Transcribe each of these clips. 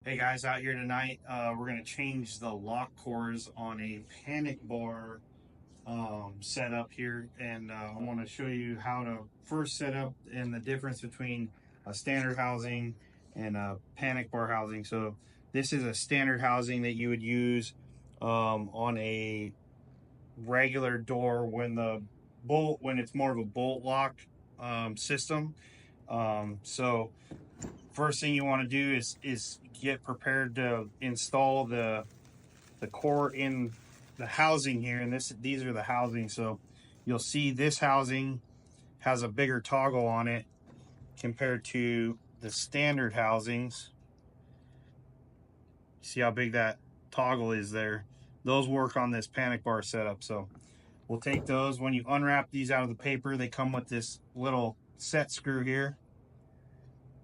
Hey guys, out here tonight, we're going to change the lock cores on a panic bar setup here, and I want to show you how to first set up and the difference between a standard housing and a panic bar housing. So this is a standard housing that you would use on a regular door when it's more of a bolt lock system. So first thing you want to do is get prepared to install the core in the housing here, and these are the housing. So you'll see this housing has a bigger toggle on it compared to the standard housings. See how big that toggle is there? Those work on this panic bar setup. So we'll take those. When you unwrap these out of the paper, they come with this little set screw here,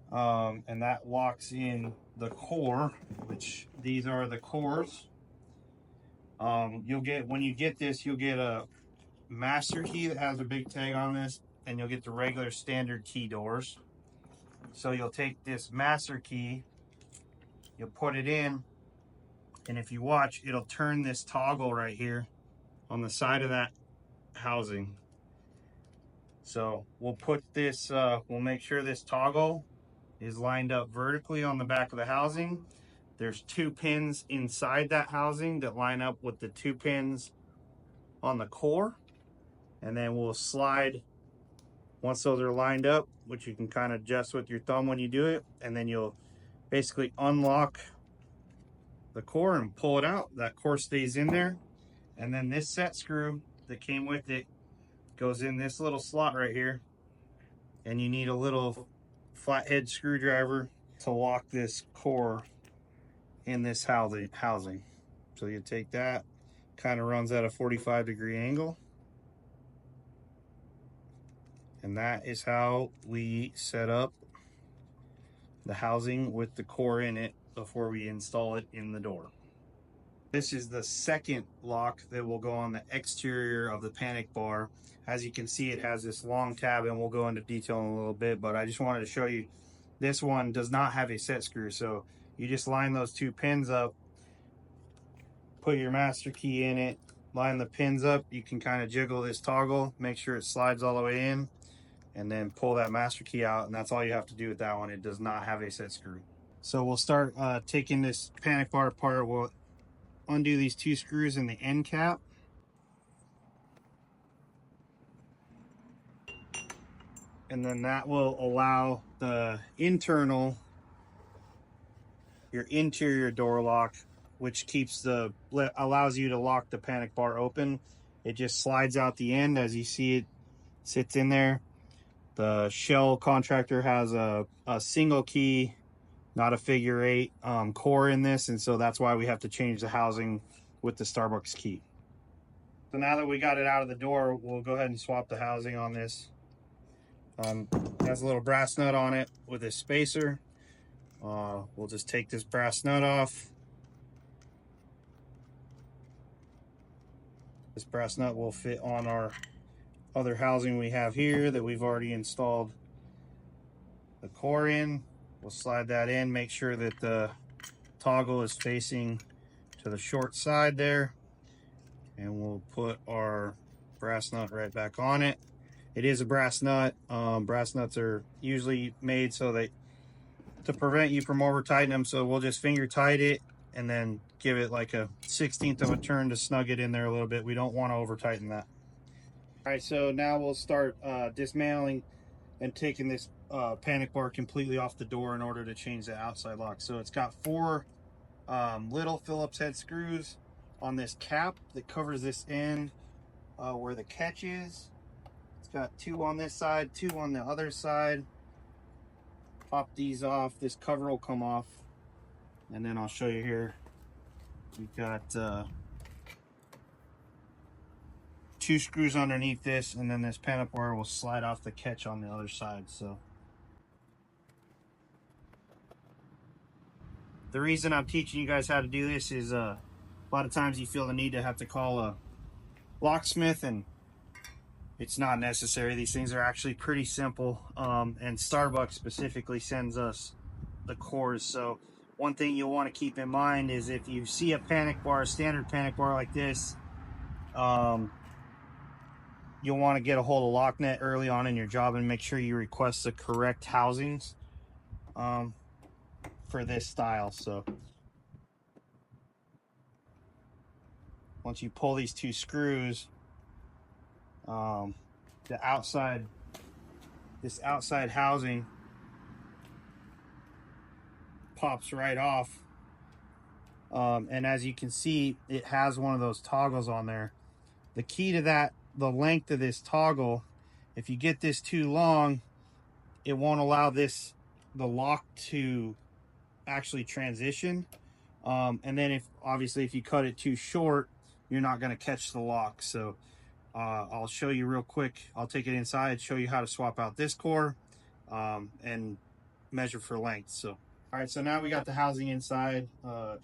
and that locks in the core, which these are the cores. When you get this, you'll get a master key that has a big tag on this, and you'll get the regular standard key doors. So you'll take this master key, you'll put it in, and if you watch, it'll turn this toggle right here on the side of that housing. So we'll put this, we'll make sure this toggle is lined up vertically on the back of the housing. There's 2 pins inside that housing that line up with the 2 pins on the core. And then we'll slide, once those are lined up, which you can kind of adjust with your thumb when you do it, and then you'll basically unlock the core and pull it out. That core stays in there. And then this set screw that came with it goes in this little slot right here. And you need a little flathead screwdriver to lock this core in this housing. So you take that, kind of runs at a 45-degree angle, and that is how we set up the housing with the core in it before we install it in the door. This is the second lock that will go on the exterior of the panic bar. As you can see, it has this long tab, and we'll go into detail in a little bit, but I just wanted to show you this one does not have a set screw. So you just line those 2 pins up, put your master key in it, line the pins up. You can kind of jiggle this toggle, make sure it slides all the way in, and then pull that master key out, and that's all you have to do with that one. It does not have a set screw. So we'll start taking this panic bar apart. We'll undo these 2 screws in the end cap. And then that will allow the your interior door lock, which allows you to lock the panic bar open. It just slides out the end. As you see, it sits in there. The Shell contractor has a single key, not a figure 8 core in this, and so that's why we have to change the housing with the Starbucks key. So now that we got it out of the door, we'll go ahead and swap the housing on this. It has a little brass nut on it with a spacer. We'll just take this brass nut off. This brass nut will fit on our other housing we have here that we've already installed the core in. We'll slide that in, make sure that the toggle is facing to the short side there, and we'll put our brass nut right back on it. It is a brass nut. Brass nuts are usually made to prevent you from over tightening them, so we'll just finger tight it and then give it like a 1/16 of a turn to snug it in there a little bit. We don't want to over tighten that. All right, so now we'll start dismantling and taking this panic bar completely off the door in order to change the outside lock. So it's got 4 little Phillips head screws on this cap that covers this end where the catch is. It's got 2 on this side, 2 on the other side. Pop these off, this cover will come off, and then I'll show you here. We've got 2 screws underneath this, and then this panic bar will slide off the catch on the other side. So the reason I'm teaching you guys how to do this is a lot of times you feel the need to have to call a locksmith, and it's not necessary. These things are actually pretty simple, and Starbucks specifically sends us the cores. So one thing you'll want to keep in mind is if you see a panic bar, a standard panic bar like this, you'll want to get a hold of LockNet early on in your job and make sure you request the correct housings for this style. So once you pull these two screws, this outside housing pops right off. And as you can see, it has one of those toggles on there. The key to that, the length of this toggle, if you get this too long, it won't allow the lock to actually transition. And then obviously if you cut it too short, you're not going to catch the lock. So I'll show you real quick. I'll take it inside, show you how to swap out this core and measure for length. So all right, so now we got the housing inside.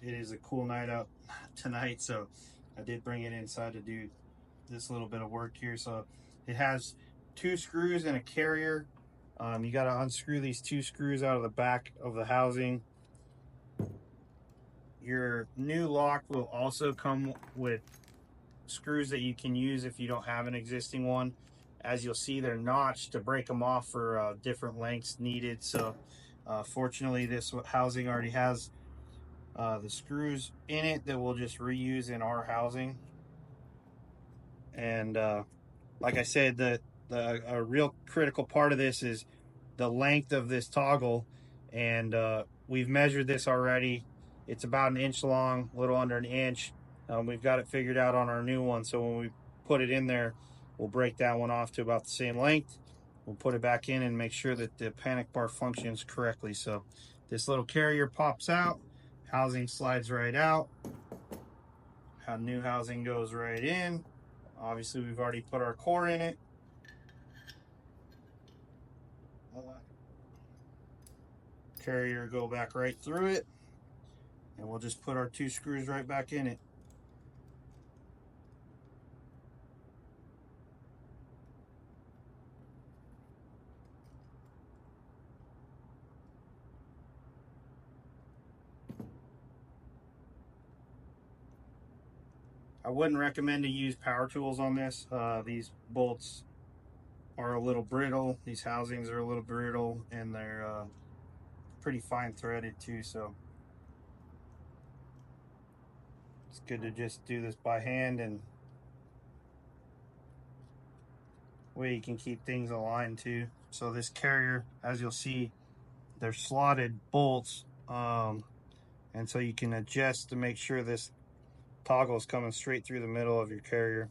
It is a cool night out tonight, so I did bring it inside to do this little bit of work here. So it has 2 screws and a carrier. You got to unscrew these 2 screws out of the back of the housing. Your new lock will also come with screws that you can use if you don't have an existing one. As you'll see, they're notched to break them off for different lengths needed. So fortunately, this housing already has the screws in it that we'll just reuse in our housing. And like I said, a real critical part of this is the length of this toggle. And we've measured this already. It's about 1 inch long, a little under 1 inch. We've got it figured out on our new one. So when we put it in there, we'll break that one off to about the same length. We'll put it back in and make sure that the panic bar functions correctly. So this little carrier pops out, housing slides right out. How new housing goes right in. Obviously we've already put our core in it. Carrier go back right through it. And we'll just put our 2 screws right back in it. I wouldn't recommend to use power tools on this. These bolts are a little brittle. These housings are a little brittle, and they're pretty fine threaded too. So it's good to just do this by hand, and way you can keep things aligned too. So this carrier, as you'll see, they're slotted bolts, and so you can adjust to make sure this toggle is coming straight through the middle of your carrier.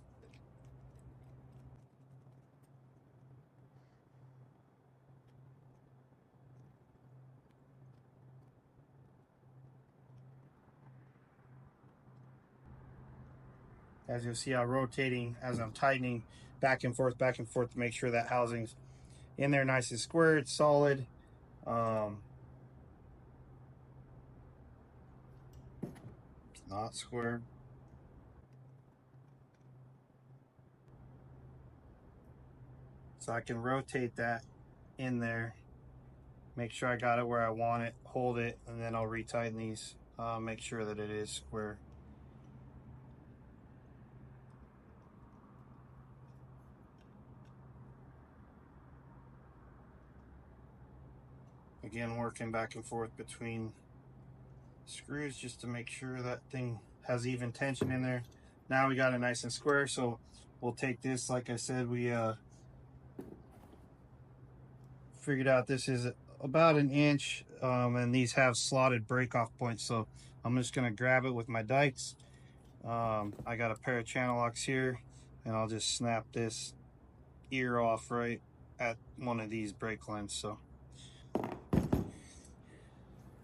As you'll see, I'm rotating as I'm tightening back and forth to make sure that housing's in there nice and square, it's solid. It's not square. So I can rotate that in there, make sure I got it where I want it, hold it, and then I'll retighten these, make sure that it is square. Again, working back and forth between screws just to make sure that thing has even tension in there. Now we got it nice and square, so we'll take this, like I said, we figured out this is about 1 inch, and these have slotted break off points, so I'm just going to grab it with my dikes. I got a pair of channel locks here, and I'll just snap this ear off right at one of these brake lines. So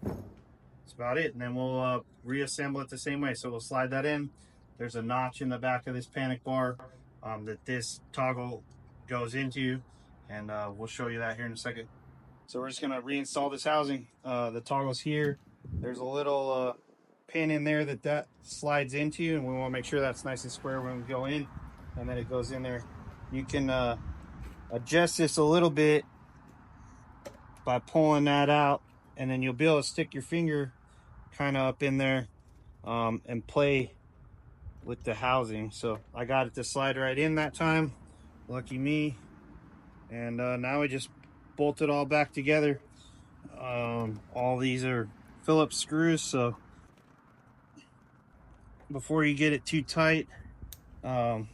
that's about it, and then we'll reassemble it the same way. So we'll slide that in. There's a notch in the back of this panic bar that this toggle goes into, and we'll show you that here in a second. So we're just going to reinstall this housing. The toggle's here. There's a little pin in there that slides into, and we want to make sure that's nice and square when we go in, and then it goes in there. You can adjust this a little bit by pulling that out, and then you'll be able to stick your finger kind of up in there and play with the housing. So I got it to slide right in that time. Lucky me. And now we just bolt it all back together. All these are Phillips screws, so before you get it too tight, you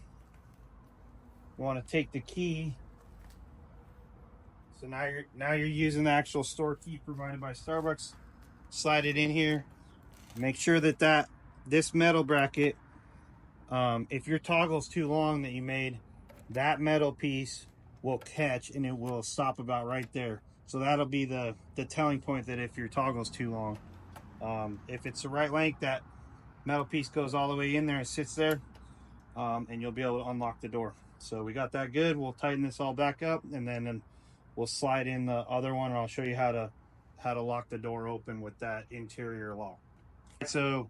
want to take the key. So now you're using the actual store key provided by Starbucks. Slide it in here. Make sure that this metal bracket, if your toggle's too long that you made, that metal piece will catch and it will stop about right there. So that'll be the telling point that if your toggle's too long. If it's the right length, that metal piece goes all the way in there and sits there, and you'll be able to unlock the door. So we got that good. We'll tighten this all back up, and then we'll slide in the other one, and I'll show you how to lock the door open with that interior lock. So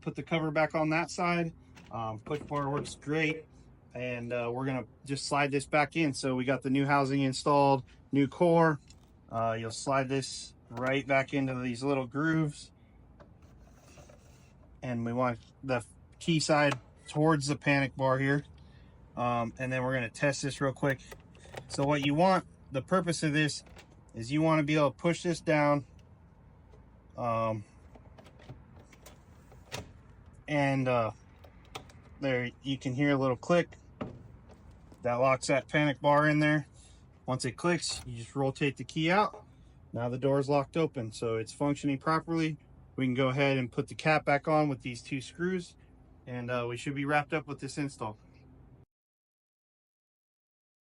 put the cover back on that side. Push bar works great, and we're gonna just slide this back in. So we got the new housing installed, new core. You'll slide this right back into these little grooves, and we want the key side towards the panic bar here. And then we're going to test this real quick. So what you want, the purpose of this is you want to be able to push this down, and there you can hear a little click that locks that panic bar in there. Once it clicks, you just rotate the key out. Now the door is locked open, so it's functioning properly. We can go ahead and put the cap back on with these two screws, and we should be wrapped up with this install.